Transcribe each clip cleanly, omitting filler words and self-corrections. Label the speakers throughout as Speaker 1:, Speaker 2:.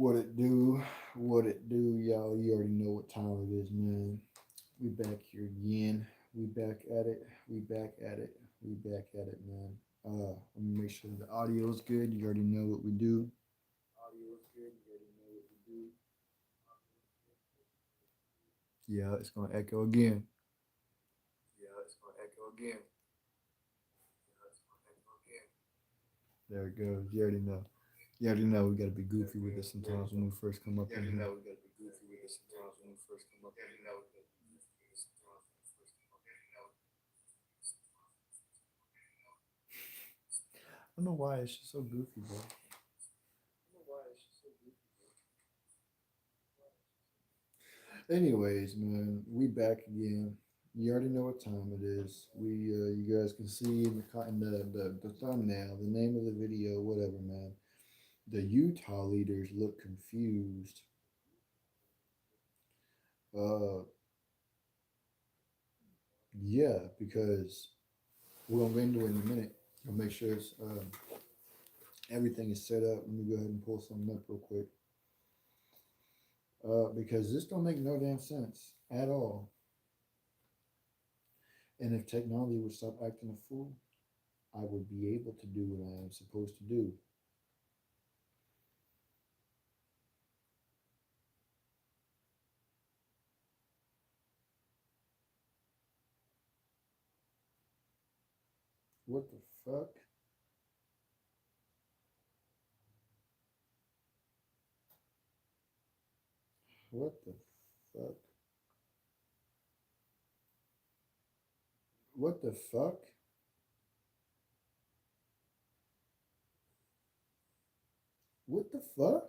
Speaker 1: What it do? What it do, y'all? You already know what time it is, man. We back here again. We back at it. We back at it. We back at it, man. Let me make sure the audio is good. You already know what we do. Audio is good. You already know what we do. Yeah, it's gonna echo again. Yeah, it's gonna echo again. Yeah, it's gonna echo again. There it goes. You already know. You already know we gotta be goofy with this sometimes when we first come up in here. You already know we gotta be goofy with this sometimes when we first come up in here. You already know we gotta be goofy with this sometimes when we first come up in here. I don't know why it's just so goofy, bro. I don't know why it's just so goofy, bro. Anyways, man, we back again. You already know what time it is. You guys can see in the thumbnail, the name of the video, whatever, man. The Utah leaders look confused. Uh, yeah, because we're gonna get into it in a minute. I'll make sure everything is set up. Let me go ahead and pull something up real quick. Because this don't make no damn sense at all. And if technology would stop acting a fool, I would be able to do what I am supposed to do. What the fuck? What the fuck? What the fuck? What the fuck?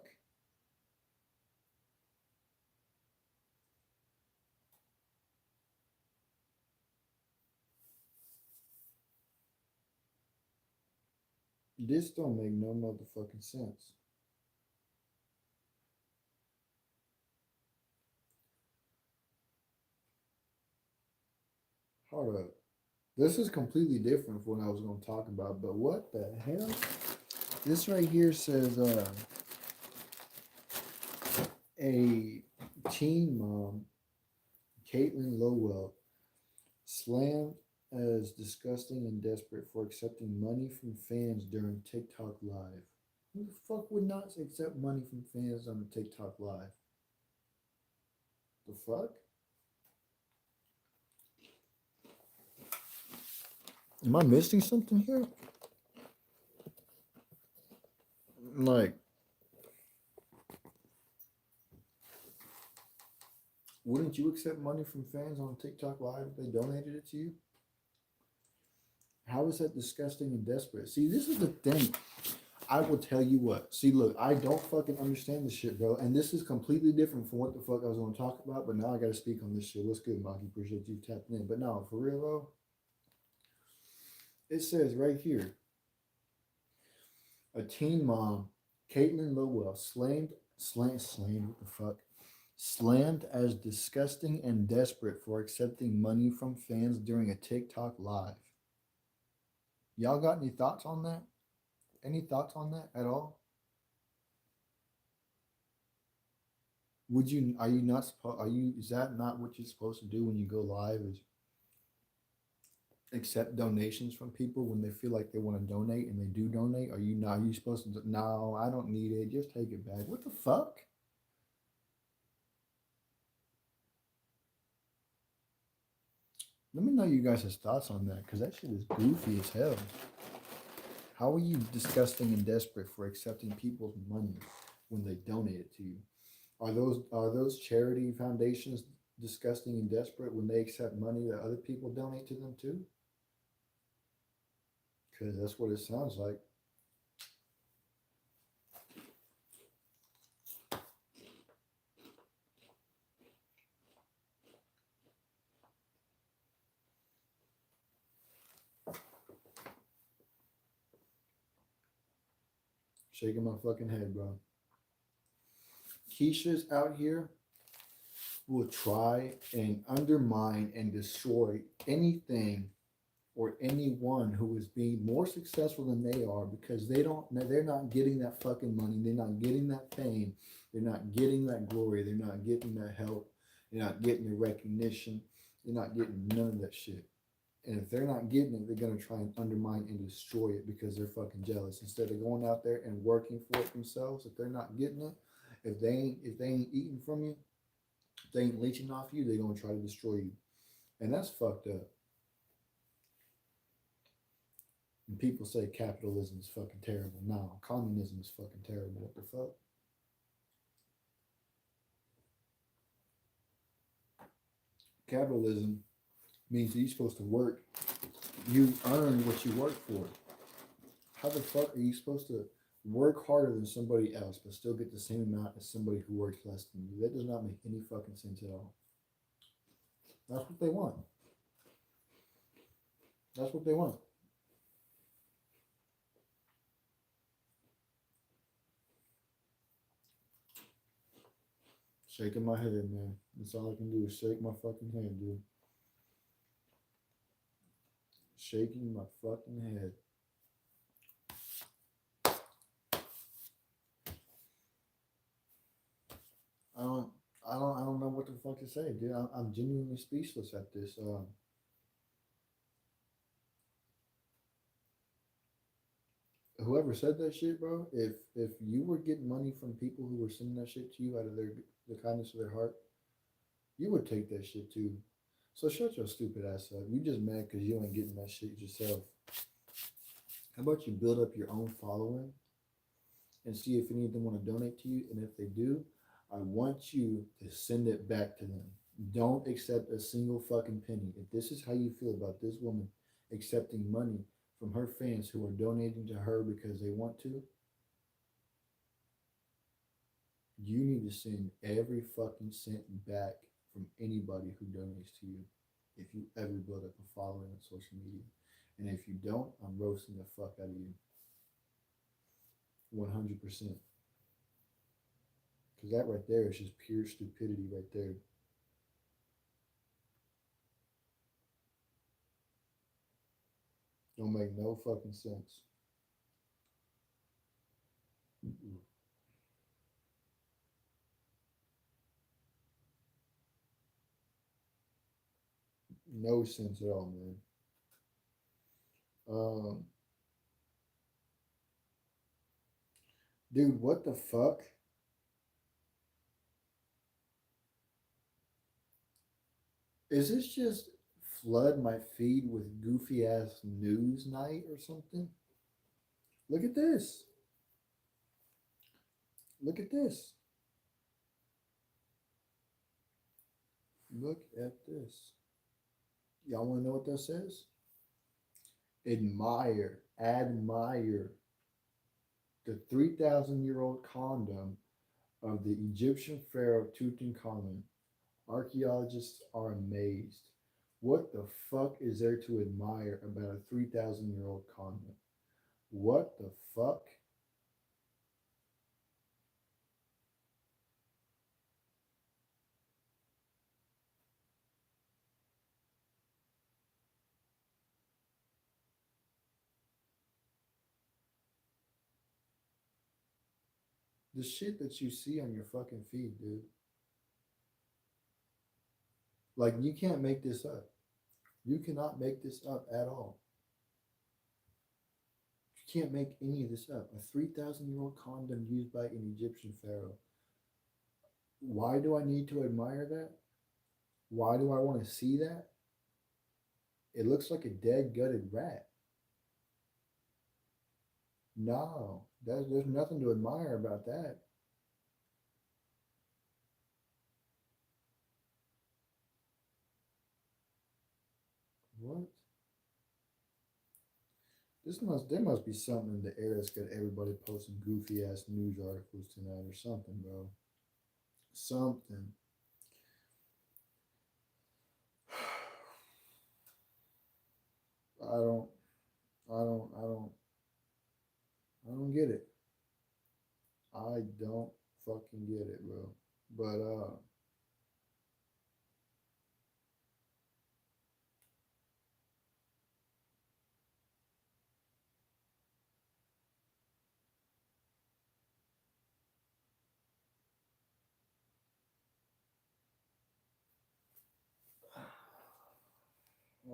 Speaker 1: This don't make no motherfucking sense. Hold up. This is completely different from what I was going to talk about, but what the hell? This right here says a teen mom, Caitlin Lowell, slammed as disgusting and desperate for accepting money from fans during TikTok Live. Who the fuck would not accept money from fans on the TikTok Live? The fuck? Am I missing something here? Like, wouldn't you accept money from fans on TikTok Live if they donated it to you? How is that disgusting and desperate? See, this is the thing. I will tell you what. See, look, I don't fucking understand this shit, bro. And this is completely different from what the fuck I was going to talk about. But now I got to speak on this shit. What's good, Monkey? Appreciate you tapping in. But no, for real though, it says right here, a teen mom, Caitlin Lowell, slammed, what the fuck? Slammed as disgusting and desperate for accepting money from fans during a TikTok live. Y'all got any thoughts on that? Any thoughts on that at all? Would you? Are you not supposed? Are you? Is that not what you're supposed to do when you go live? Is accept donations from people when they feel like they want to donate and they do donate? Are you not? Are you supposed to? No, I don't need it. Just take it back. What the fuck? Let me know you guys' thoughts on that because that shit is goofy as hell. How are you disgusting and desperate for accepting people's money when they donate it to you? Are those charity foundations disgusting and desperate when they accept money that other people donate to them too? Because that's what it sounds like. Shaking my fucking head, bro. Keisha's out here will try and undermine and destroy anything or anyone who is being more successful than they are because they're not getting that fucking money, they're not getting that fame, They're not getting that glory. They're not getting that help. They're not getting the recognition. They're not getting none of that shit. And if they're not getting it, they're gonna try and undermine and destroy it because they're fucking jealous. Instead of going out there and working for it themselves, if they're not getting it, if they ain't eating from you, if they ain't leeching off you, they're gonna try to destroy you. And that's fucked up. And people say capitalism is fucking terrible. No, communism is fucking terrible. What the fuck? Capitalism means that you're supposed to work. You earn what you work for. How the fuck are you supposed to work harder than somebody else but still get the same amount as somebody who works less than you? That does not make any fucking sense at all. That's what they want. That's what they want. Shaking my head, man. That's all I can do is shake my fucking head, dude. Shaking my fucking head. I don't, I don't know what the fuck to say, dude. I'm genuinely speechless at this. Whoever said that shit, bro. If you were getting money from people who were sending that shit to you out of the kindness of their heart, you would take that shit too. So shut your stupid ass up. You just mad because you ain't getting that shit yourself. How about you build up your own following and see if any of them want to donate to you? And if they do, I want you to send it back to them. Don't accept a single fucking penny. If this is how you feel about this woman accepting money from her fans who are donating to her because they want to, you need to send every fucking cent back from anybody who donates to you if you ever build up a following on social media. And if you don't, I'm roasting the fuck out of you. 100%. Because that right there is just pure stupidity right there. Don't make no fucking sense. No sense at all, man. Um, dude, what the fuck? Is this just flood my feed with goofy ass news night or something? Look at this. Look at this. Look at this. Y'all want to know what that says? Admire the 3,000-year-old condom of the Egyptian pharaoh Tutankhamun. Archaeologists are amazed. What the fuck is there to admire about a 3,000-year-old condom? What the fuck? The shit that you see on your fucking feed, dude. Like, you can't make this up. You cannot make this up at all. You can't make any of this up. A 3,000-year-old condom used by an Egyptian pharaoh. Why do I need to admire that? Why do I want to see that? It looks like a dead, gutted rat. No, there's nothing to admire about that. What? There must be something in the air that's got everybody posting goofy ass news articles tonight or something, bro. Something. I don't I don't get it. I don't fucking get it, bro. But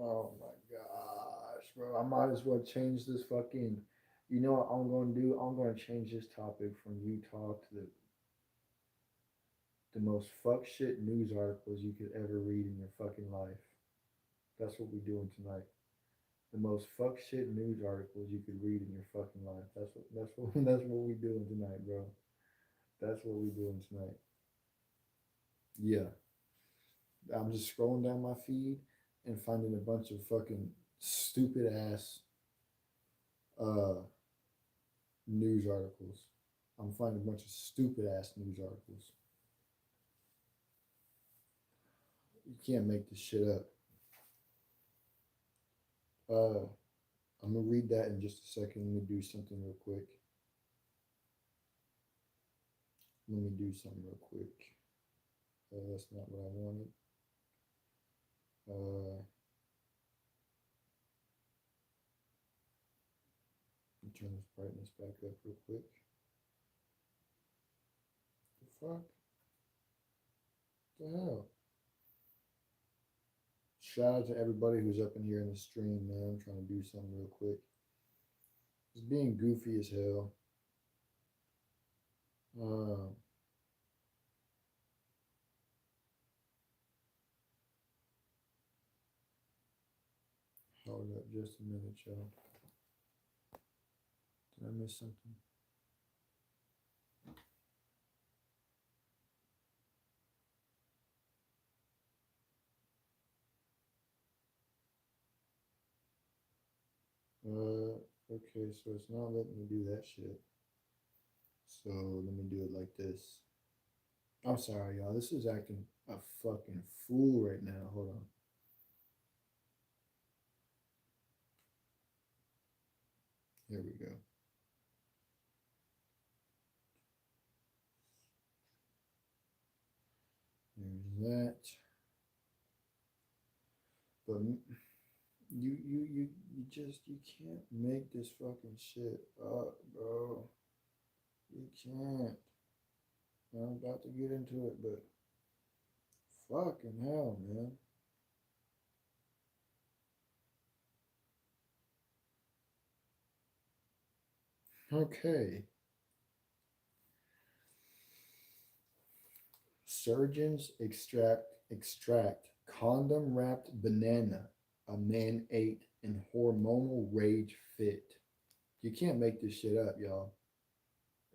Speaker 1: Oh my gosh, bro. I might as well change this fucking. You know what I'm going to do? I'm going to change this topic from Utah to the most fuck shit news articles you could ever read in your fucking life. That's what we're doing tonight. The most fuck shit news articles you could read in your fucking life. That's what we doing tonight, bro. That's what we doing tonight. Yeah. I'm just scrolling down my feed and finding a bunch of fucking stupid ass uh news articles. I'm finding a bunch of stupid ass news articles. You can't make this shit up. Uh I'm gonna read that in just a second. Let me do something real quick. Let me do something real quick. That's not what I wanted. Uh, let me turn this brightness back up real quick. The fuck? What the hell? Shout out to everybody who's up in here in the stream, man. I'm trying to do something real quick. It's being goofy as hell. Uh, Hold up just a minute, y'all. Did I miss something? Okay, so it's not letting me do that shit. So let me do it like this. I'm sorry, y'all. This is acting a fucking fool right now. Hold on. Here we go. There's that. But you can't make this fucking shit up, bro. You can't. I'm about to get into it, but fucking hell, man. Okay. Surgeons extract condom wrapped banana a man ate in hormonal rage fit. You can't make this shit up, y'all.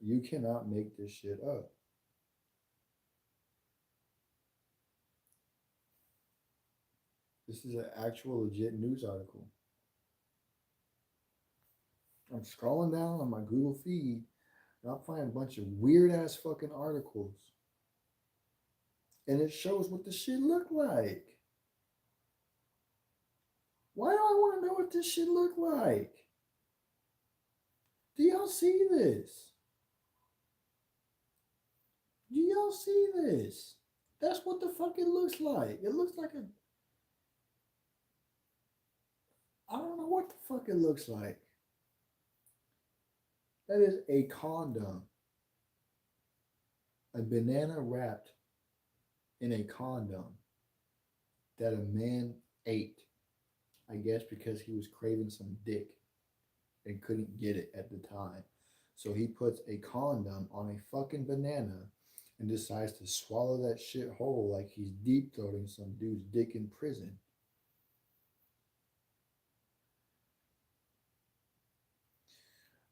Speaker 1: You cannot make this shit up. This is an actual legit news article. I'm scrolling down on my Google feed and I'm finding a bunch of weird ass fucking articles. And it shows what the shit look like. Why do I want to know what this shit look like? Do y'all see this? Do y'all see this? That's what the fuck it looks like. It looks like a. I don't know what the fuck it looks like. That is a condom. A banana wrapped in a condom that a man ate. I guess because he was craving some dick and couldn't get it at the time. So he puts a condom on a fucking banana and decides to swallow that shit whole like he's deep throating some dude's dick in prison.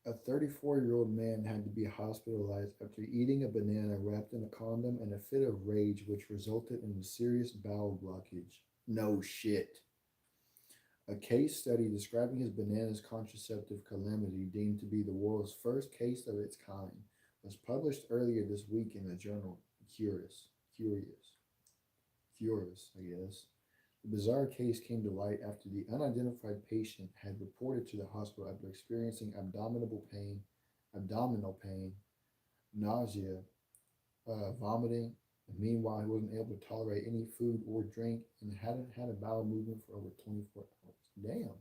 Speaker 1: A 34-year-old man had to be hospitalized after eating a banana wrapped in a condom in a fit of rage, which resulted in a serious bowel blockage. No shit. A case study describing his bananas contraceptive calamity, deemed to be the world's first case of its kind, was published earlier this week in the journal Curious, I guess. The bizarre case came to light after the unidentified patient had reported to the hospital after experiencing abdominal pain, nausea, vomiting. And meanwhile, he wasn't able to tolerate any food or drink and hadn't had a bowel movement for over 24 hours. Damn.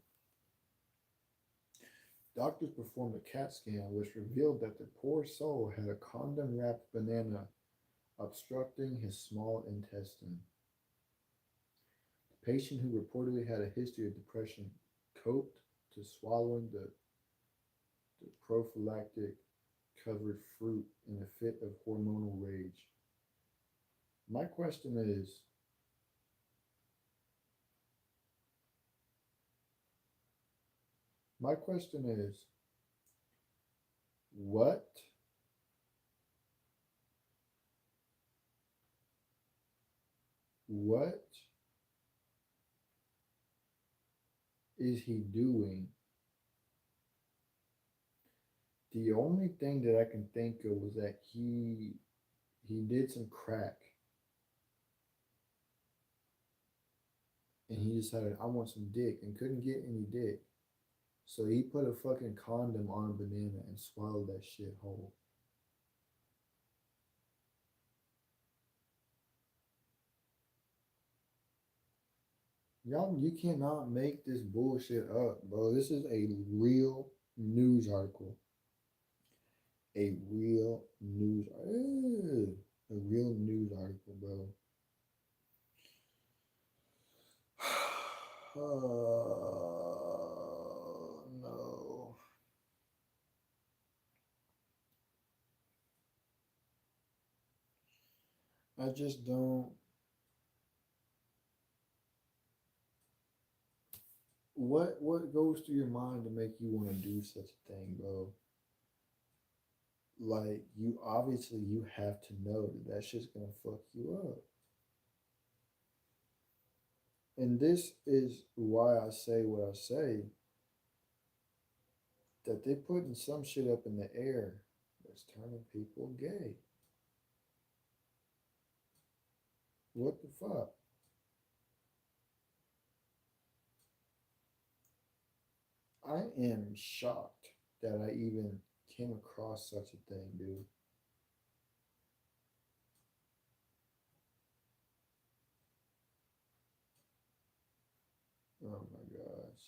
Speaker 1: Doctors performed a CAT scan which revealed that the poor soul had a condom wrapped banana obstructing his small intestine. Patient who reportedly had a history of depression coped to swallowing the prophylactic covered fruit in a fit of hormonal rage. My question is, my question is, what what is he doing? The only thing that I can think of was that he did some crack and he decided I want some dick and couldn't get any dick. So he put a fucking condom on a banana and swallowed that shit whole. Y'all, you cannot make this bullshit up, bro. This is a real news article. A real news, a real news article, bro. No. I just don't. What goes through your mind to make you want to do such a thing, bro? Like you obviously you have to know that that shit's gonna fuck you up. And this is why I say what I say, that they're putting some shit up in the air that's turning people gay. What the fuck? I am shocked that I even came across such a thing, dude. Oh my gosh.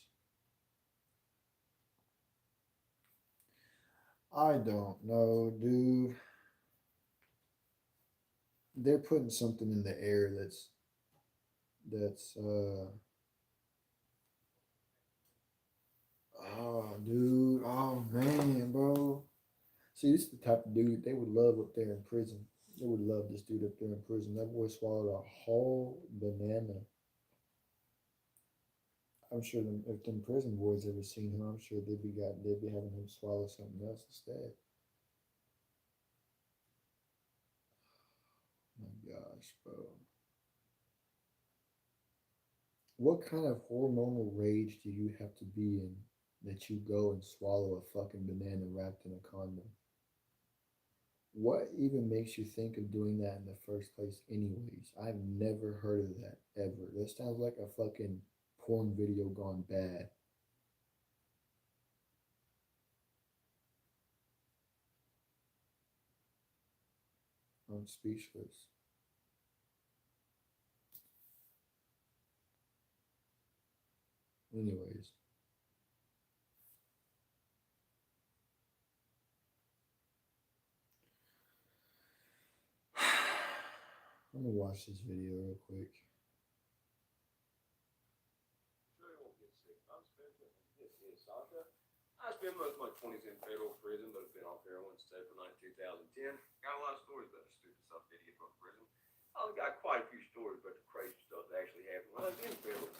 Speaker 1: I don't know, dude. They're putting something in the air that's oh dude, oh man, bro. See, this is the type of dude they would love up there in prison. They would love this dude up there in prison. That boy swallowed a whole banana. I'm sure if them prison boys ever seen him, I'm sure they'd be having him swallow something else instead. My gosh, bro. What kind of hormonal rage do you have to be in that you go and swallow a fucking banana wrapped in a condom? What even makes you think of doing that in the first place, anyways? I've never heard of that ever. That sounds like a fucking porn video gone bad. I'm speechless. Anyways, let me watch this video real quick.
Speaker 2: Sure you won't get sick. This is Sasha. I spent most of my 20s in federal prison, but have been off heroin since April 9, 2010. Got a lot of stories about the stupid stuff they did from prison. I've got quite a few stories about the crazy stuff that actually happened when I was in federal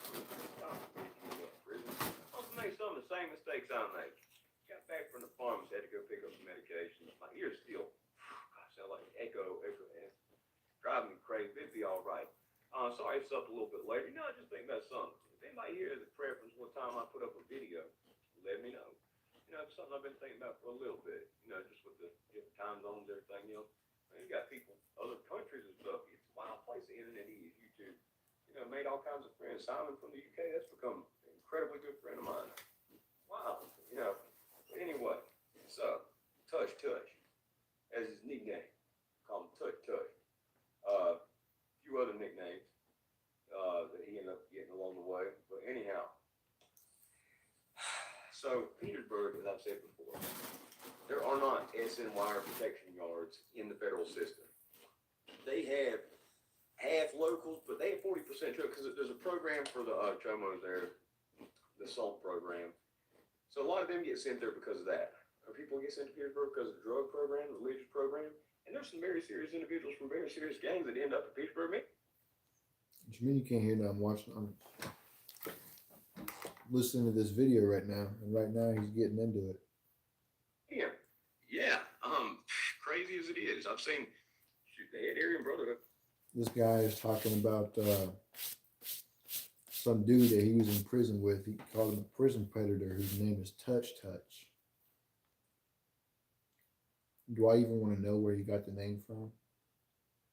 Speaker 2: prison. Also made some of the same mistakes I made. Got back from the pharmacy, had to go pick up some medication. My ears still, I sound like an echo, and driving me crazy. It'd be all right. Sorry it's up a little bit later. You know, I just think about something. If anybody here has a preference what time I put up a video, let me know. You know, it's something I've been thinking about for a little bit. You know, just with the different time zones, everything. You got people, other countries and stuff. It's a wild place the internet is. YouTube. You know, made all kinds of friends. Simon from the UK, that's become an incredibly good friend of mine. Wow. You know. But anyway, so Touch, as his nickname. Call him Touch. A few other nicknames that he ended up getting along the way. But anyhow, so Petersburg, as I've said before, there are not SN wire protection yards in the federal system. They have half locals, but they have 40% too, because there's a program for the chomos there, the SALT program. So a lot of them get sent there because of that. People get sent to Petersburg because of the drug program, the religious program, and there's some very serious individuals from very serious gangs that end up at Petersburg.
Speaker 1: What you mean you can't hear now? I'm listening to this video right now, and right now he's getting into it.
Speaker 2: Yeah. Crazy as it is, I've seen the head Aryan Brotherhood.
Speaker 1: This guy is talking about some dude that he was in prison with. He called him a prison predator whose name is Touch Touch. Do I even want to know where he got the name from?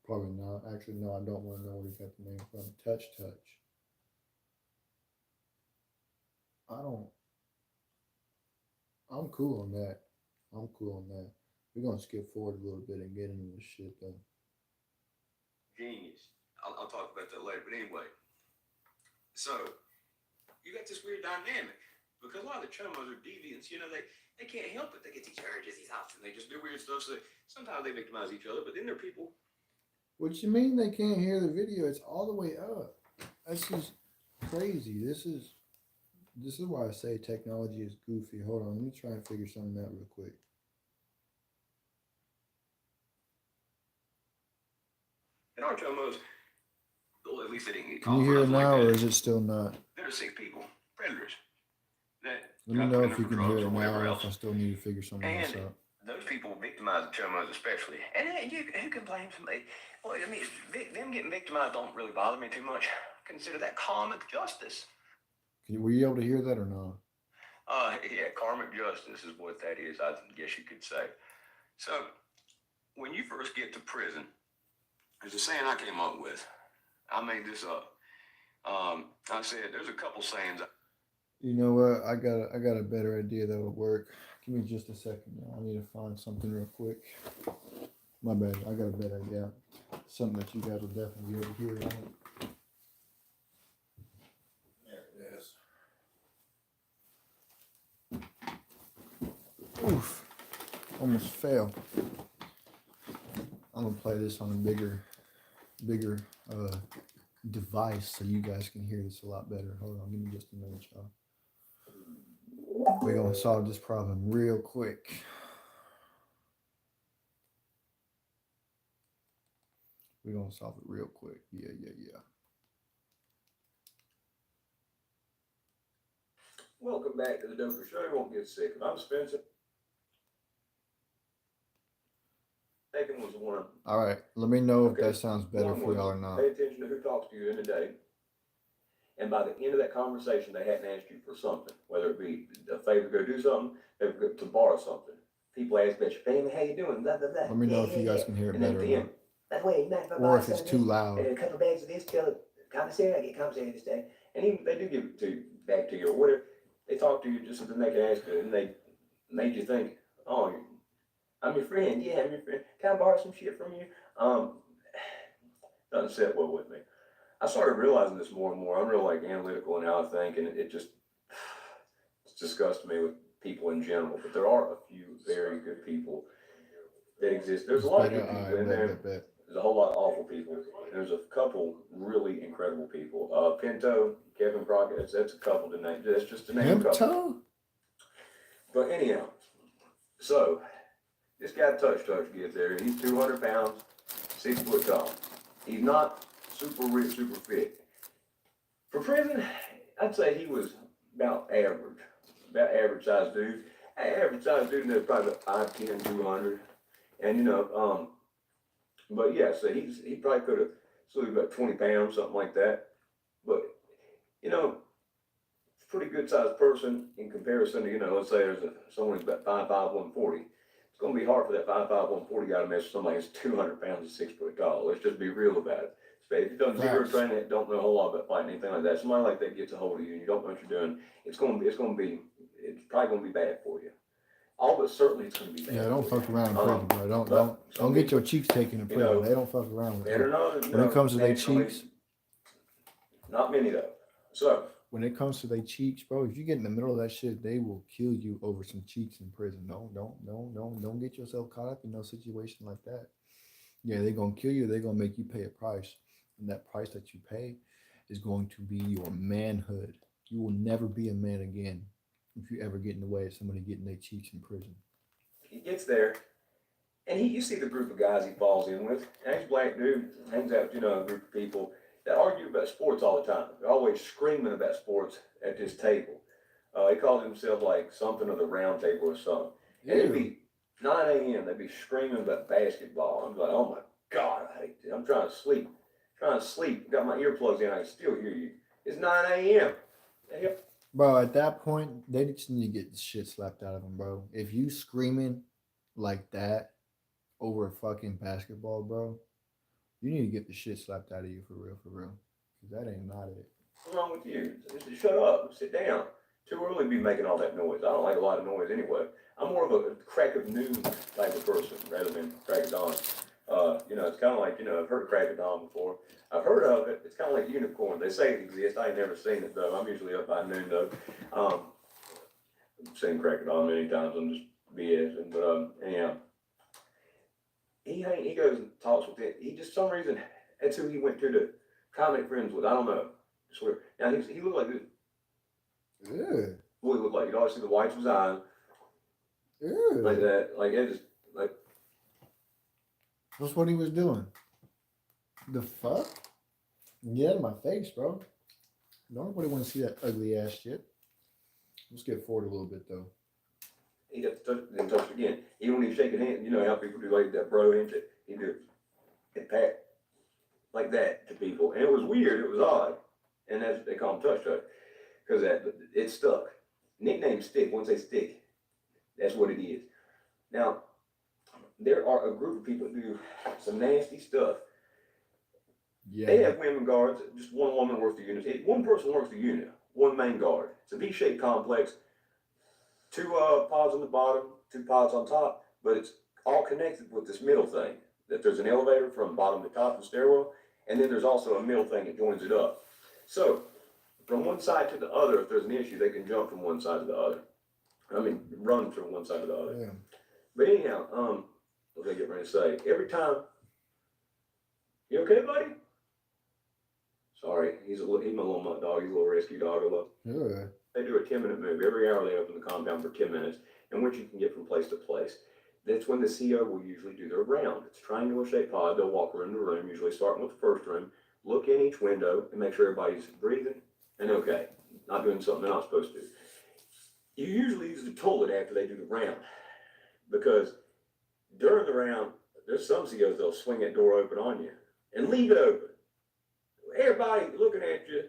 Speaker 1: Probably not. Actually, no, I don't want to know where he got the name from. Touch Touch. I'm cool on that. We're going to skip forward a little bit and get into this shit, though.
Speaker 2: Genius. I'll talk about that later. But anyway, so you got this weird dynamic because a lot of the chomos are deviants. You know, they can't help it. They get these urges, these options. They just do weird stuff. So sometimes they victimize each other, but then they're people.
Speaker 1: What you mean they can't hear the video? It's all the way up. That's just crazy. This is why I say technology is goofy. Hold on, let me try and figure something out real quick.
Speaker 2: And our chomos, well, at least they didn't get
Speaker 1: caught. Can you hear it now, or is it still not?
Speaker 2: There are 6 people, predators.
Speaker 1: Let me know if you can hear it now, or if I still need to figure something else out.
Speaker 2: Those people victimize the chomos especially. And who can blame somebody? Well, I mean, them getting victimized don't really bother me too much. I consider that karmic justice.
Speaker 1: Were you able to hear that or not?
Speaker 2: Yeah, karmic justice is what that is, I guess you could say. So, when you first get to prison, there's a saying I came up with. I made this up. I said, there's a couple sayings.
Speaker 1: You know what? I got a better idea that would work. Give me just a second, y'all. I need to find something real quick. My bad. I got a better idea. Something that you guys will definitely be able to hear. There it is. Oof. Almost fell. I'm gonna play this on a bigger device so you guys can hear this a lot better. Hold on, give me just a minute, y'all. We're gonna solve this problem real quick. We're gonna solve it real quick. Yeah.
Speaker 2: Welcome back to the Doper Show. You won't get sick. I'm Spencer. Second was one.
Speaker 1: All right, let me know if that sounds better for y'all or not.
Speaker 2: Pay attention to who talks to you in the day. And by the end of that conversation, they hadn't asked you for something, whether it be a favor to go do something, to borrow something. People ask about your family, how you doing, blah, blah, blah.
Speaker 1: Let me know if you guys can hear it better or not.
Speaker 2: That way,
Speaker 1: or if it's too loud.
Speaker 2: And a couple of bags of this, tell it, commissary, I get commissary this day. And even if they do give it to you, back to you or whatever, they talk to you just so that they can ask you, and they made you think, oh, I'm your friend. Yeah, I'm your friend. Can I borrow some shit from you? Doesn't sit well with me. I started realizing this more and more. I'm real analytical in how I think, and it just disgusts me with people in general. But there are a few very good people that exist. There's a lot of good people in there. There's a whole lot of awful people. There's a couple really incredible people. Pinto, Kevin Crockett. That's a couple to name. That's just to name a couple. But anyhow, so this guy Touch gets there. He's 200 pounds, 6 foot tall. He's not super rich, super fit. For prison, I'd say he was about average size dude. Average size dude, and they're probably 5'10", 200. And but yeah, so he probably could have slew about 20 pounds, something like that. But pretty good sized person in comparison to, let's say there's someone who's about 5'5", 140. It's going to be hard for that 5'5", 140 guy to mess with somebody who's 200 pounds and 6 foot tall. Let's just be real about it. If you've done zero training, don't know a whole lot about fighting, anything like that, somebody like that gets a hold of you and you don't know what you're doing, it's probably going to be bad for you. All but certainly it's going to be bad.
Speaker 1: Yeah, don't fuck around in prison, bro. Don't get your cheeks taken in prison. They don't fuck around with that. When it comes to their cheeks,
Speaker 2: not many though. So
Speaker 1: when it comes to their cheeks, bro, if you get in the middle of that shit, they will kill you over some cheeks in prison. Don't get yourself caught up in no situation like that. Yeah, they're gonna kill you. They're gonna make you pay a price. and that price that you pay is going to be your manhood. You will never be a man again if you ever get in the way of somebody getting their cheeks in prison.
Speaker 3: He gets there, and you see the group of guys he falls in with. And he's a black dude, hangs out with, a group of people that argue about sports all the time. They're always screaming about sports at this table. He calls himself like something of the round table or something. And it'd be 9 a.m. They'd be screaming about basketball. I'm like, oh my God, I hate this. I'm trying to sleep. Got my earplugs in. I can still hear you. It's 9 a.m.
Speaker 1: Bro, at that point, they just need to get the shit slapped out of them, bro. If you screaming like that over a fucking basketball, bro, you need to get the shit slapped out of you for real, for real. Cause that ain't not it.
Speaker 3: What's wrong with you? Just shut up. Sit down. Too early to be making all that noise. I don't like a lot of noise anyway. I'm more of a crack of noon type of person rather than crack of dawn. It's kind of like, I've heard of crack of dawn before. I've heard of it. It's kind of like unicorn. They say it exists. I ain't never seen it though. I'm usually up by noon though. I've seen crack of dawn many times. I'm just BSing. But anyhow, he goes and talks with it. He just, some reason, that's who he went to try to make friends with. I don't know. I swear. Now he looked like this.
Speaker 1: Yeah.
Speaker 3: What he looked like. You'd always see the whites of his eyes.
Speaker 1: Yeah.
Speaker 3: Like that. Like it just like.
Speaker 1: That's what he was doing. The fuck? Get out of my face, bro. Nobody want to see that ugly ass shit. Let's get forward a little bit though.
Speaker 3: He got to touch, then touch again. Even when he's shaking hands, you know how people do like that bro handshake. He do it pat like that to people, and it was weird. It was odd, and that's they call him touch because it stuck. Nicknames stick. Once they stick, that's what it is. Now, there are a group of people that do some nasty stuff.
Speaker 1: Yeah.
Speaker 3: They have women guards. Just one woman works the unit. One person works the unit. One main guard. It's a V-shaped complex. 2 pods on the bottom, 2 pods on top, but it's all connected with this middle thing. That there's an elevator from bottom to top of the stairwell, and then there's also a middle thing that joins it up. So, from one side to the other, if there's an issue, they can jump from one side to the other. Run from one side to the other.
Speaker 1: Yeah.
Speaker 3: But anyhow, what was I getting ready to say? Every time, you okay, buddy? Sorry, he's my little mutt dog. He's a little rescue dog. I love.
Speaker 1: Yeah.
Speaker 3: They do a 10-minute move. Every hour they open the compound for 10 minutes, in which you can get from place to place. That's when the CO will usually do their round. It's a triangular shaped pod. They'll walk room to room, usually starting with the first room, look in each window and make sure everybody's breathing and okay, not doing something they're not supposed to do. You usually use the toilet after they do the round because during the round, there's some COs they'll swing that door open on you and leave it open. Everybody looking at you,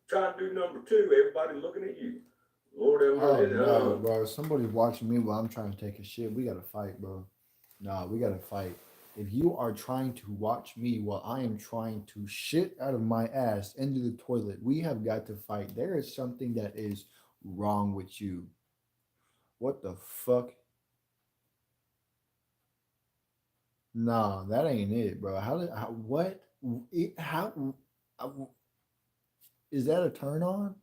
Speaker 3: trying to do number 2, everybody looking at you. Lord have mercy.
Speaker 1: No, bro. Somebody's watching me while I'm trying to take a shit. We gotta fight, bro. Nah, we gotta fight. If you are trying to watch me while I am trying to shit out of my ass into the toilet, we have got to fight. There is something that is wrong with you. What the fuck? Nah, that ain't it, bro. Is that a turn on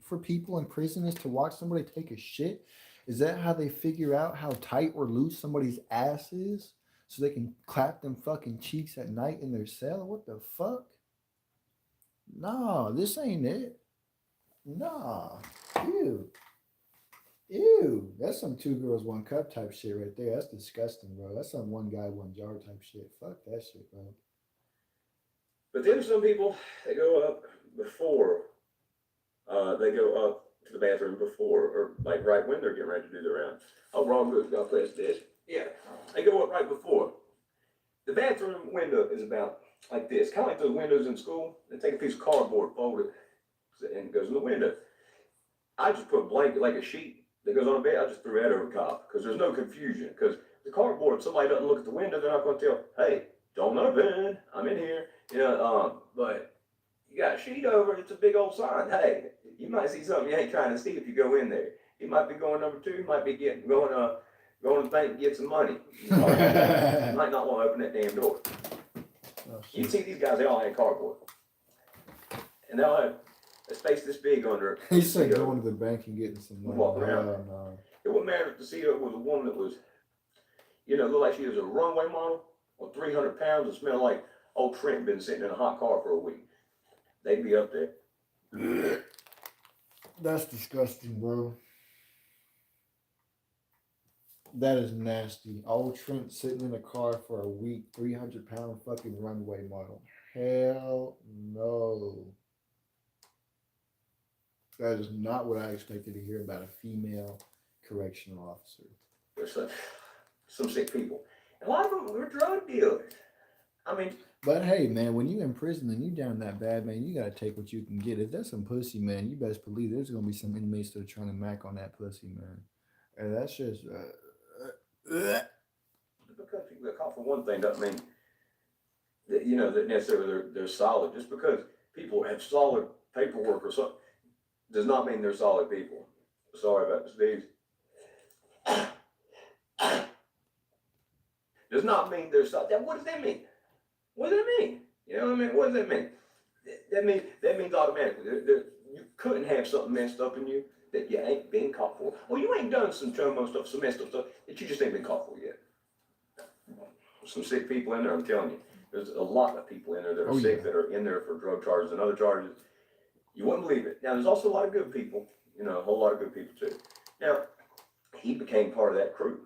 Speaker 1: for people in prison is to watch somebody take a shit? Is that how they figure out how tight or loose somebody's ass is so they can clap them fucking cheeks at night in their cell? What the fuck? Nah, this ain't it. Nah. Ew. Ew. That's some 2 girls, 1 cup type shit right there. That's disgusting, bro. That's some 1 guy, 1 jar type shit. Fuck that shit, bro.
Speaker 3: But then some people, they go up before, they go up to the bathroom before, or like right when they're getting ready to do the round. Oh, wrong move. I'll press this. Yeah. They go up right before. The bathroom window is about like this, kind of like those windows in school. They take a piece of cardboard, fold it, and it goes in the window. I just put a blanket, like a sheet that goes on a bed. I just threw that over top because there's no confusion. Because the cardboard, if somebody doesn't look at the window, they're not going to tell, hey, don't open, I'm in here. But you got a sheet over, it's a big old sign. Hey, you might see something you ain't trying to see if you go in there. You might be going number 2, you might be going to the bank and get some money. You might not want to open that damn door.
Speaker 1: Oh,
Speaker 3: You see these guys, they all had cardboard. And they all had a space this big under it.
Speaker 1: He said going to the bank and getting some money.
Speaker 3: Walk around.
Speaker 1: No.
Speaker 3: It wouldn't matter if the CEO was a woman that was, looked like she was a runway model or 300 pounds and smelled like old Trent been sitting in a hot car for a week. They'd be up there.
Speaker 1: That's disgusting, bro. That is nasty. Old Trent sitting in a car for a week, 300-pound fucking runway model. Hell no. That is not what I expected to hear about a female correctional officer.
Speaker 3: There's some sick people. A lot of them were drug dealers. I mean,
Speaker 1: but hey, man, when you in prison and you down that bad, man, you gotta take what you can get. If there's some pussy, man, you best believe there's gonna be some inmates that are trying to mac on that pussy, man. And that's just.
Speaker 3: Because people get caught for one thing doesn't mean that that necessarily they're solid. Just because people have solid paperwork or something does not mean they're solid people. Sorry about the sneeze. Does not mean they're solid. What does that mean? What does that mean? You know what I mean? What does that mean? That means automatically you couldn't have something messed up in you that you ain't been caught for. Well, you ain't done some chomo stuff, some messed up stuff that you just ain't been caught for yet. Some sick people in there, I'm telling you. There's a lot of people in there that are sick, that are in there for drug charges and other charges. You wouldn't believe it. Now, there's also a lot of good people, a whole lot of good people too. Now, he became part of that crew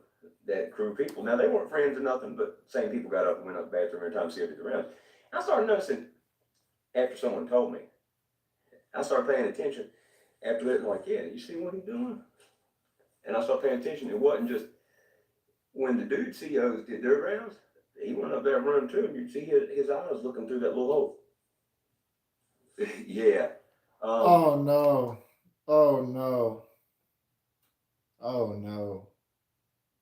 Speaker 3: of people. Now, they weren't friends or nothing, but same people got up and went up the bathroom every time to see if he's around. I started noticing, after someone told me, I started paying attention. After that, I'm like, yeah, you see what he's doing? And I started paying attention. It wasn't just when the dude CEOs did their rounds, he went up there and run too, and you'd see his eyes looking through that little hole. Yeah.
Speaker 1: Oh no. Oh no. Oh no.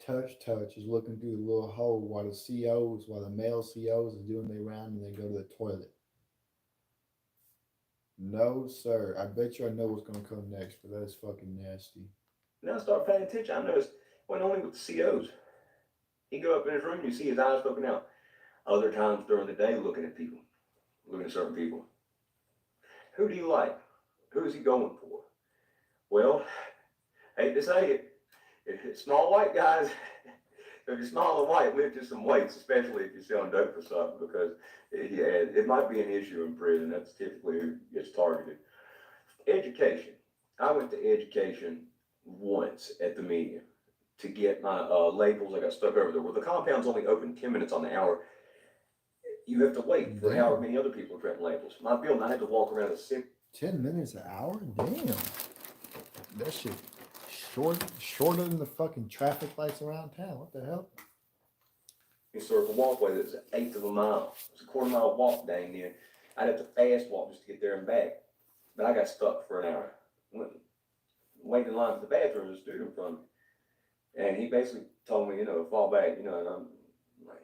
Speaker 1: Touch is looking through the little hole while the male CEOs is doing their round and they go to the toilet. No, sir. I bet you I know what's gonna come next, but that is fucking nasty.
Speaker 3: Now I start paying attention. I noticed when only with the CEOs. He go up in his room, you see his eyes poking out. Other times during the day, looking at people, looking at certain people. Who do you like? Who's he going for? Well, hate to say it, if it's small white guys, if you're small and white, lift just some weights, especially if you're selling dope or something, because it might be an issue in prison. That's typically who gets targeted. Education. I went to education once at the medium to get my labels. I got stuck over there. Well, the compound's only open 10 minutes on the hour. You have to wait for however many other people are printing labels. My building, I had to walk around
Speaker 1: 10 minutes an hour? Damn. That shit shorter than the fucking traffic lights around town. What the hell?
Speaker 3: Sort of a walkway that's an eighth of a mile. It's a quarter-mile walk dang near. I'd have to fast walk just to get there and back. But I got stuck for an hour. Waiting in line for the bathroom, there's a dude in front of me. And he basically told me, fall back, and I'm like,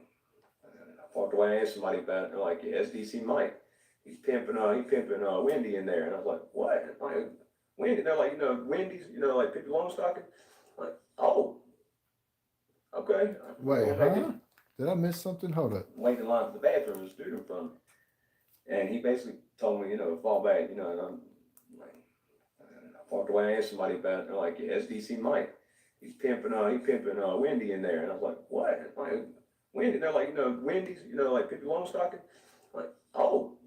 Speaker 3: I walked away and asked somebody about it. They're like, yeah, SDC Mike. He's pimping Wendy in there. And I was like, what? Like, Wendy? They're like, Wendy's, like Pippi Longstocking. I'm like, oh, okay.
Speaker 1: Wait, huh? Did I miss something? Hold up.
Speaker 3: Waiting in line for the bathroom, there's a dude in front of me. And he basically told me, fall back, and I'm like, I walked away and asked somebody about it. They're like, yeah, SDC Mike. He's pimping Wendy in there. And I was like, what? Like, Wendy? They're like, Wendy's, like Pippi Longstocking. I'm like, oh,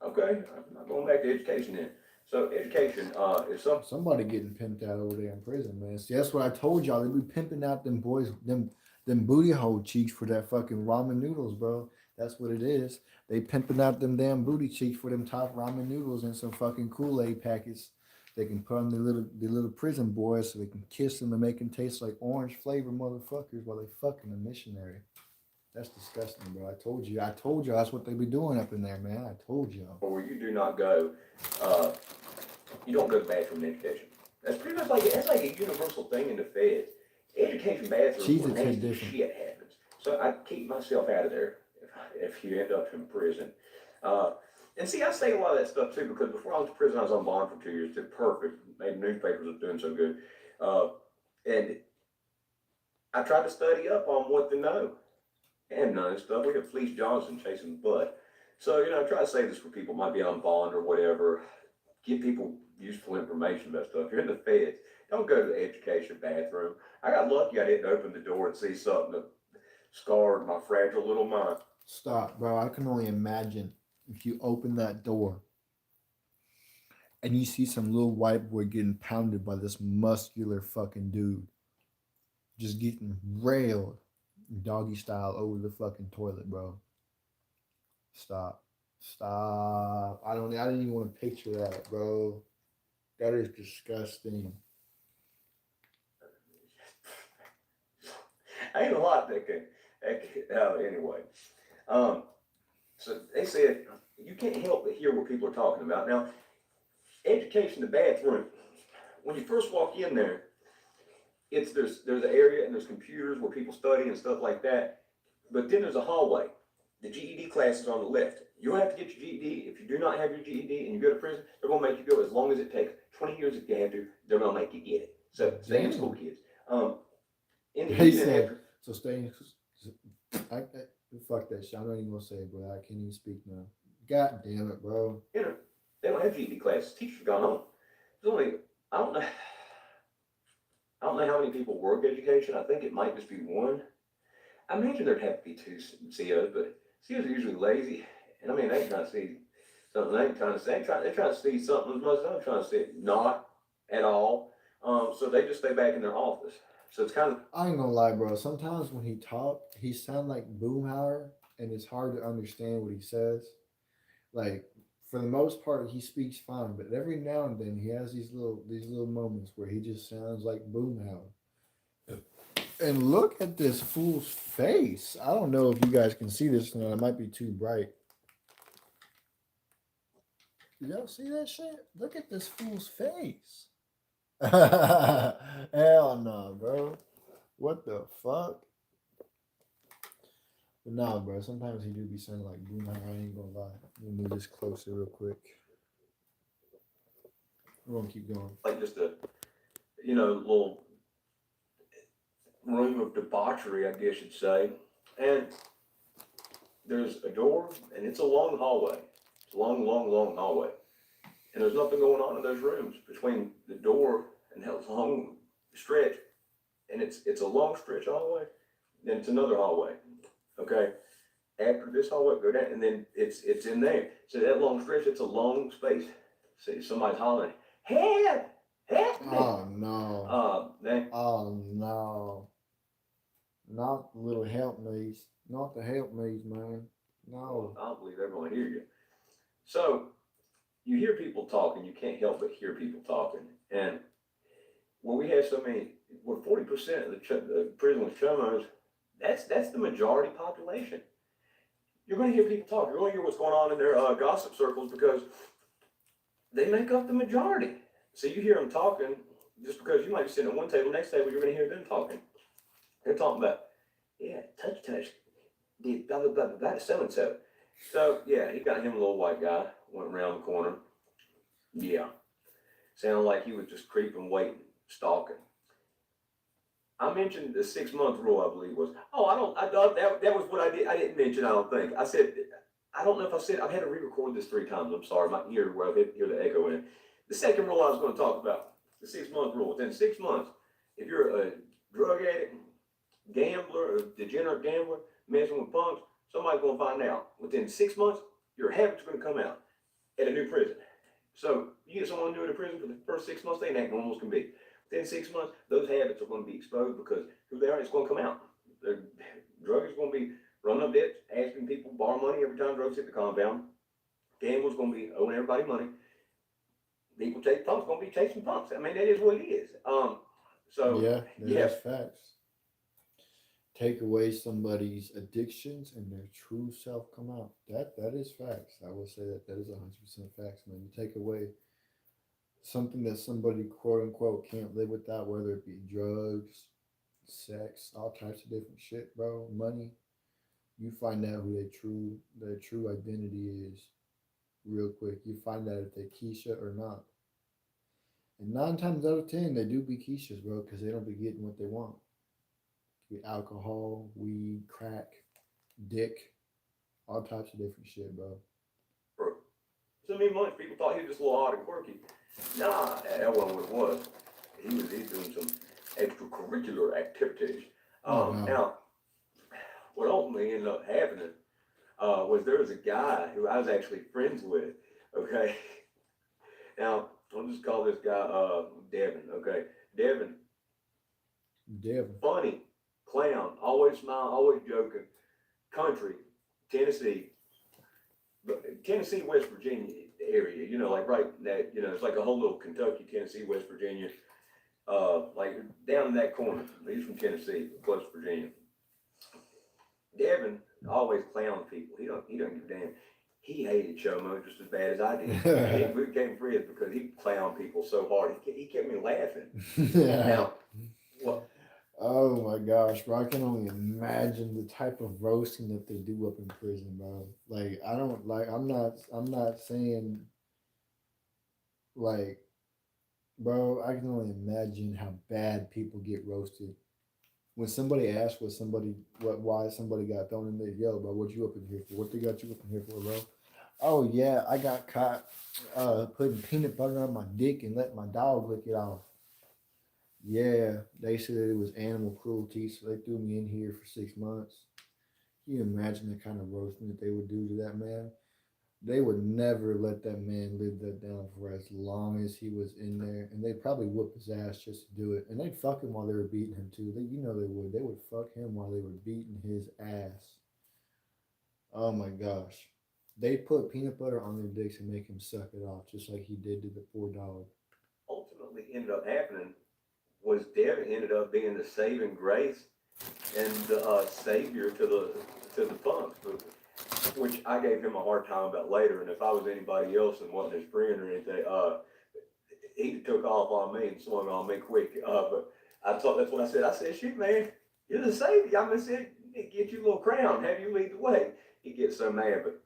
Speaker 3: okay. I'm not going back to education then. So education is
Speaker 1: somebody getting pimped out over there in prison, man. See, that's what I told y'all. They be pimping out them boys, them booty hole cheeks for that fucking ramen noodles, bro. That's what it is. They pimping out them damn booty cheeks for them top ramen noodles and some fucking Kool-Aid packets. They can put on the little prison boys so they can kiss them and make them taste like orange flavor motherfuckers while they fucking a missionary. That's disgusting, bro. I told you that's what they be doing up in there, man. I told y'all.
Speaker 3: Where you do not go, you don't go to the bathroom in education. That's pretty much like a universal thing in the feds. Education bathrooms where nasty shit happens. So I keep myself out of there if you end up in prison. And see, I say a lot of that stuff too, because before I went to prison, I was on bond for 2 years. Did perfect. Made newspapers was doing so good. And I tried to study up on what to know. And none of this stuff. We had Fleece Johnson chasing butt. So, I try to say this for people might be on bond or whatever. Give people useful information about stuff. If you're in the feds, don't go to the education bathroom. I got lucky I didn't open the door and see something that scarred my fragile little mind.
Speaker 1: Stop, bro. I can only imagine if you open that door and you see some little white boy getting pounded by this muscular fucking dude, just getting railed doggy style over the fucking toilet, bro. Stop. Stop. I didn't even want to picture that, bro. That is disgusting.
Speaker 3: Ain't a lot anyway. Um, so they said you can't help but hear what people are talking about. Now, education, the bathroom, when you first walk in there, there's an area and there's computers where people study and stuff like that. But then there's a hallway. The GED class is on the left. You don't have to get your GED. If you do not have your GED and you go to prison, they're gonna make you go as long as it takes. 20 years if you have to, they're gonna make you get it. So stay in school, kids. In the
Speaker 1: He
Speaker 3: evening
Speaker 1: said,
Speaker 3: after,
Speaker 1: so stay. Fuck that shit. I'm not even gonna say it, bro. I can't even speak now. God damn it, bro.
Speaker 3: you know, they don't have GED classes. Teachers have gone home. There's only I don't know. I don't know how many people work education. I think it might just be one. I imagine there'd have to be two COs, but COs are usually lazy. And I mean, they ain't trying to see something they ain't trying to say. They're trying to see something as much as I'm trying to see. Not at all. So they just stay back in their office. So it's kind of.
Speaker 1: I ain't gonna lie, bro. Sometimes when he talk, he sound like Boomhauer, and it's hard to understand what he says. Like for the most part, he speaks fine, but every now and then he has these little moments where he just sounds like Boomhauer. And look at this fool's face. I don't know if you guys can see this now. It might be too bright. Y'all see that shit? Look at this fool's face. Hell no, bro. What the fuck? But nah, bro. Sometimes he do be sounding like Boomhauer. I ain't gonna lie. Let me move this closer real quick. We're gonna keep going.
Speaker 3: Like just a, little room of debauchery, I guess you'd say. And there's a door, and it's a long hallway. It's a long, long, long hallway. And there's nothing going on in those rooms between the door and that long stretch. And it's a long stretch hallway, then it's another hallway. Okay? After this hallway, go down, and then it's in there. So that long stretch, it's a long space. See, somebody's hollering, help! Help me!
Speaker 1: Oh no.
Speaker 3: Then
Speaker 1: Oh no. Not the little helpmates. Not the helpmates, man. No.
Speaker 3: I don't believe everyone hear you. So you hear people talking, you can't help but hear people talking. And when we have so many, 40% of the prison with chumos, that's the majority population. You're going to hear people talk. You're going to hear what's going on in their gossip circles because they make up the majority. So you hear them talking just because you might be sitting at one table, next table you're going to hear them talking. They're talking about, yeah, touch, did blah, blah, blah, blah, blah, so and so. So, yeah, he got him a little white guy, went around the corner. Yeah. Sounded like he was just creeping, waiting, stalking. I mentioned the 6-month rule, I believe was. I thought that was what I did. I didn't mention, I don't think. I said, I don't know if I said, I've had to re-record this 3 times. I'm sorry, my ear where I hear the echo in. The second rule I was going to talk about, the 6-month rule. Within 6 months, if you're a drug addict, gambler, or degenerate gambler, messing with punks, somebody's going to find out. Within 6 months, your habits are going to come out at a new prison. So you get someone new in a prison for the first 6 months, they ain't act normal as can be. Within 6 months, those habits are going to be exposed because who they are is going to come out. The drug is going to be running up debts, asking people to borrow money every time drugs hit the compound. Gambler's going to be owing everybody money. People chase punks, going to be chasing punks. I mean, that is what it is.
Speaker 1: That's facts. Take away somebody's addictions and their true self come out. That is facts. I will say that is 100% facts, man. You take away something that somebody quote unquote can't live without, whether it be drugs, sex, all types of different shit, bro, money. You find out who their true identity is real quick. You find out if they Keisha or not. And 9 times out of 10, they do be Keishas, bro, because they don't be getting what they want. Alcohol, weed, crack, dick, all types of different shit, bro.
Speaker 3: For so many months, people thought he was just a little odd and quirky. Nah, that wasn't what it was. He's doing some extracurricular activities. Now, what ultimately ended up happening was there was a guy who I was actually friends with. Okay, now I'll just call this guy Devin. Okay, Devin,
Speaker 1: Devin.
Speaker 3: funny, clown, always smile, always joking, country, Tennessee, Tennessee, West Virginia area. You know, like right in that. You know, it's like a whole little Kentucky, Tennessee, West Virginia. Like down in that corner. He's from Tennessee, West Virginia. Devin always clown people. He don't give a damn. He hated Chomo just as bad as I did. We became friends because he clowned people so hard. He kept me laughing.
Speaker 1: Yeah.
Speaker 3: Now, what?
Speaker 1: Oh my gosh, bro! I can only imagine the type of roasting that they do up in prison, bro. Like, I don't like. I'm not saying like, bro. I can only imagine how bad people get roasted. When somebody asks why somebody got thrown in there, yo, bro, what you up in here for? What they got you up in here for, bro? Oh yeah, I got caught putting peanut butter on my dick and let my dog lick it off. Yeah, they said it was animal cruelty, so they threw me in here for 6 months. Can you imagine the kind of roasting that they would do to that man? They would never let that man live that down for as long as he was in there, and they'd probably whoop his ass just to do it. And they'd fuck him while they were beating him too. They, you know they would. They would fuck him while they were beating his ass. Oh my gosh. They put peanut butter on their dicks and make him suck it off, just like he did to the poor dog.
Speaker 3: Ultimately ended up happening was Devin ended up being the saving grace and the savior to the punks, which I gave him a hard time about later. And if I was anybody else and wasn't his friend or anything, he took off on me and swung on me quick. But I thought that's what I said. I said, "Shoot, man, you're the savior. I'm gonna say, get you a little crown, have you lead the way." He gets so mad, but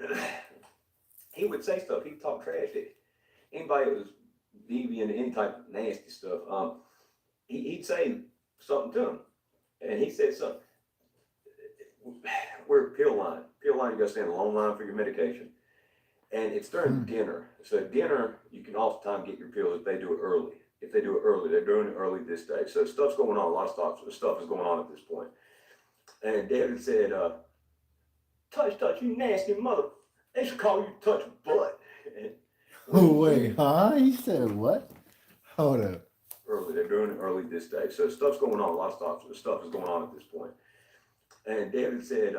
Speaker 3: he would say stuff. He'd talk trash to anybody that was deviant, any type of nasty stuff. He'd say something to him, and he said something. We're pill line. Pill line, you got to stand in a long line for your medication, and it's during dinner. So dinner, you can oftentimes get your pills if they do it early. If they do it early, they're doing it early this day. So stuff's going on. A lot of stuff is going on at this point. And David said, touch, you nasty mother. They should call you touch butt.
Speaker 1: Oh, wait, huh? He said what? Hold up.
Speaker 3: Early, they're doing it early this day. So stuff's going on. A lot of stuff is going on at this point. And David said,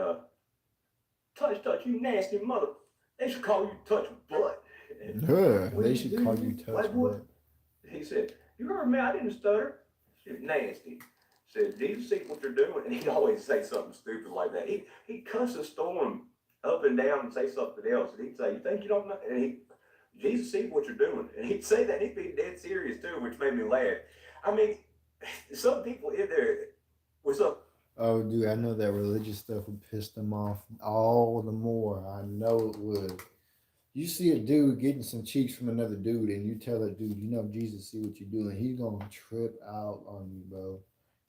Speaker 3: touch, you nasty mother. They should call you touch butt.
Speaker 1: They should call you touch butt.
Speaker 3: He said, you heard me, I didn't stutter. She was nasty. Said, do you see what you're doing? And he'd always say something stupid like that. He'd cuss a storm up and down and say something else. And he'd say, you think you don't know? And Jesus, see what you're doing. And he'd say that, and he'd be dead serious too, which made me laugh. I mean, some people in there, what's up?
Speaker 1: Oh, dude, I know that religious stuff would piss them off all the more. I know it would. You see a dude getting some cheeks from another dude, and you tell that dude, you know, Jesus, see what you're doing. He's going to trip out on you, bro.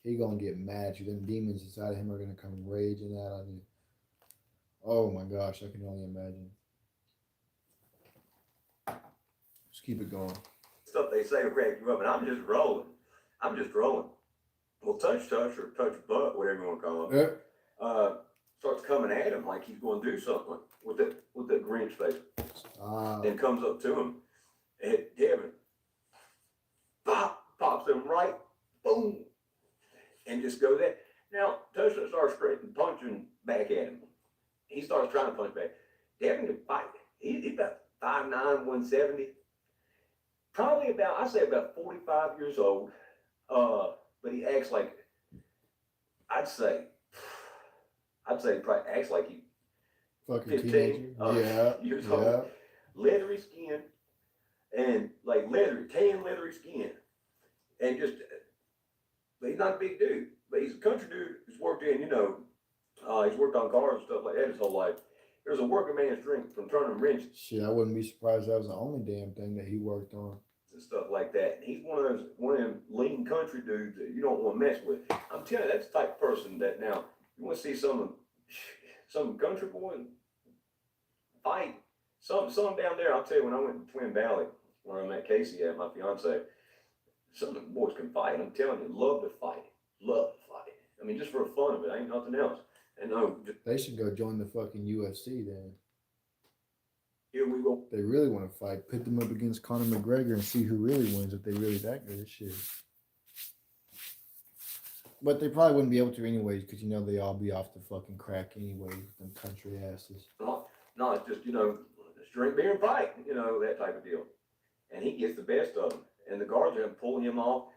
Speaker 1: He's going to get mad at you. Them demons inside of him are going to come raging out on you. Oh, my gosh, I can only imagine. Just keep it going.
Speaker 3: Stuff they say will crack you up, and I'm just rolling. Well, touch or touch butt, whatever you want to call it.
Speaker 1: Yeah.
Speaker 3: Starts coming at him like he's going to do something with that Grinch face, and comes up to him, and Devin pops him right, boom, and just goes at. Now Touchdown starts straight and punching back at him. He starts trying to punch back. Devin can fight. He's about 5'9", 170. Probably about 45 years old. But he acts like, I'd say he probably acts like he
Speaker 1: fucking
Speaker 3: 15 years old. Leathery skin, and like tan leathery skin. And just, but he's not a big dude. But he's a country dude who's worked in, he's worked on cars and stuff like that his whole life. There's a working man's drink from turning wrenches.
Speaker 1: Shit, I wouldn't be surprised that was the only damn thing that he worked on.
Speaker 3: And stuff like that. And he's one of them lean country dudes that you don't want to mess with. I'm telling you, that's the type of person that now you want to see some country boy fight. Some down there. I'll tell you, when I went to Twin Valley, where I met Casey at, my fiance, some of the boys can fight. I'm telling you, love to fight. I mean, just for the fun of it, ain't nothing else. And no,
Speaker 1: They should go join the fucking UFC then.
Speaker 3: here we go.
Speaker 1: They really want to fight. Put them up against Conor McGregor and see who really wins if they really that good as shit. But they probably wouldn't be able to anyways because you know they all be off the fucking crack anyway. Them country asses.
Speaker 3: No, it's just, just drink beer and fight, that type of deal. And he gets the best of them. And the guards are pulling him off.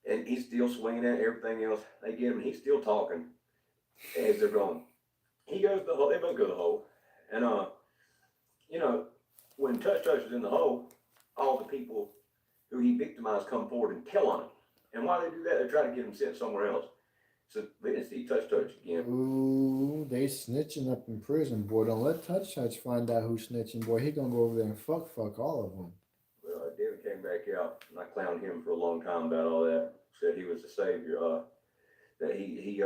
Speaker 3: And he's still swinging at everything else. They get him. He's still talking as they're going. He goes to the hole. They both go to the hole. And, when Touch is in the hole, all the people who he victimized come forward and tell on him. And while they do that, they try to get him sent somewhere else. So they didn't see Touch again.
Speaker 1: Ooh, they snitching up in prison, boy. Don't let Touch find out who's snitching, boy. He gonna go over there and fuck all of them.
Speaker 3: Well, David came back out, and I clowned him for a long time about all that. Said he was the savior. That he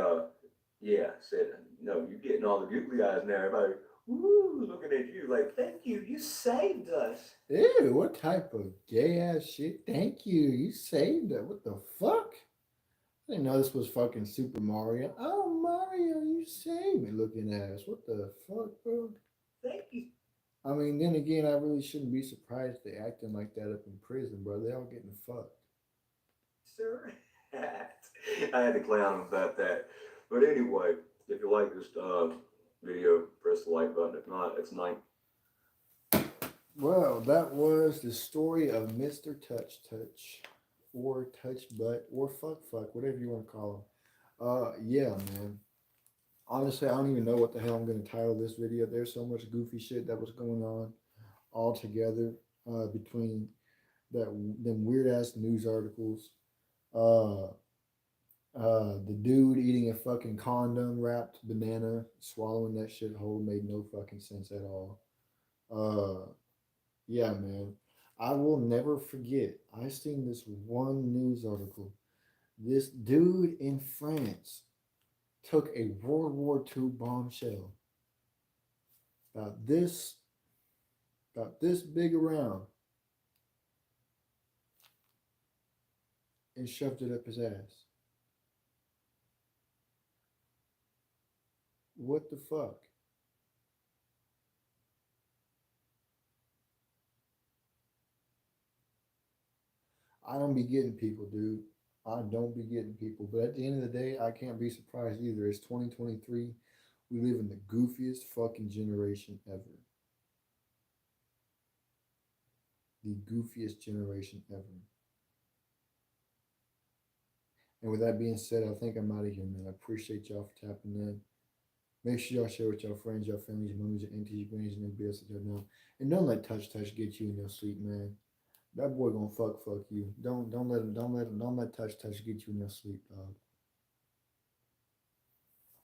Speaker 3: said, you're getting all the googly eyes now. Everybody, woo, looking at you like, thank you, you saved us.
Speaker 1: Ew, what type of gay ass shit? Thank you, you saved it. What the fuck? I didn't know this was fucking Super Mario. Oh, Mario, you saved me looking ass. What the fuck, bro?
Speaker 3: Thank you.
Speaker 1: I mean, then again, I really shouldn't be surprised they acting like that up in prison, bro. They all getting fucked.
Speaker 3: Sir. I had to clown him about that. But anyway, if you like this video, press the like button. If not, it's 9.
Speaker 1: Well, that was the story of Mr. Touch, or Touch Butt, or Fuck, whatever you want to call him. Yeah, man. Honestly, I don't even know what the hell I'm going to title this video. There's so much goofy shit that was going on all together between them weird ass news articles. The dude eating a fucking condom wrapped banana, swallowing that shit whole made no fucking sense at all. Yeah, man. I will never forget. I seen this one news article. This dude in France took a World War II bombshell about this big around and shoved it up his ass. What the fuck? I don't be getting people, dude. I don't be getting people. But at the end of the day, I can't be surprised either. It's 2023. We live in the goofiest fucking generation ever. The goofiest generation ever. And with that being said, I think I'm out of here, man. I appreciate y'all for tapping in. Make sure y'all share with y'all friends, y'all families, your mamas, your aunties, your grannies, and everybody else that y'all know. And don't let Touch get you in your sleep, man. That boy gonna fuck you. Don't let Touch get you in your sleep, dog.